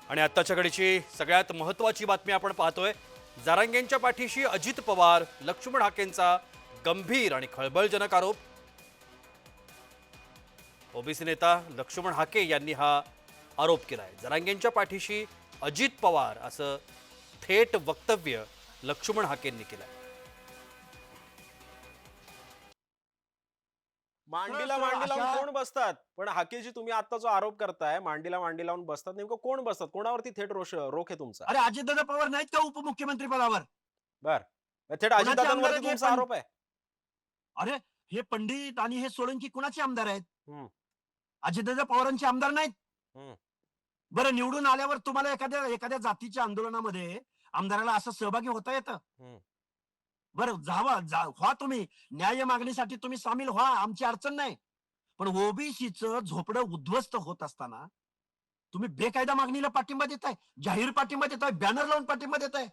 आणि आत्ताच्या घडीची सगळ्यात महत्त्वाची बातमी आपण पाहतोय। जरांगेंच्या पाठीशी अजित पवार, लक्ष्मण हाकेंचा गंभीर आणि खळबळजनक आरोप। ओबीसी नेता लक्ष्मण हाके यांनी हा आरोप केलाय। जरांगेंच्या पाठीशी अजित पवार असं थेट वक्तव्य लक्ष्मण हाकेंनी केलंय। मांडीला मांडी लावून कोण बसतात? पण हाकेजी तुम्ही आता जो आरोप करताय मांडीला मांडी लावून बसतात, नेमकं कोण बसतात? कोणावरती थेट रोख आहे तुमचा? अरे अजितदादा पवार नाहीत का उपमुख्यमंत्री पदावर? बर, थेट कुणाचे आमदार अजितदादांवरती आहेत हे तुमचा आरोप आहे? अरे हे पंडित आणि हे सोळंकी कुणाचे आमदार आहेत? हम्म, अजितदादा पवारांचे आमदार नाहीत? हम्म. बरं, निवडून आल्यावर तुम्हाला एखाद्या एखाद्या जातीच्या आंदोलनामध्ये आमदाराला असं सहभागी होता येतं? हम्म. बरं, व्हा तुम्ही न्याय मागणीसाठी तुम्ही सामील व्हा, आमची अडचण नाही. पण ओबीसीचं झोपडं उद्ध्वस्त होत असताना तुम्ही बेकायदा मागणीला पाठिंबा देताय, जाहीर पाठिंबा देताय, बॅनर लावून पाठिंबा देताय.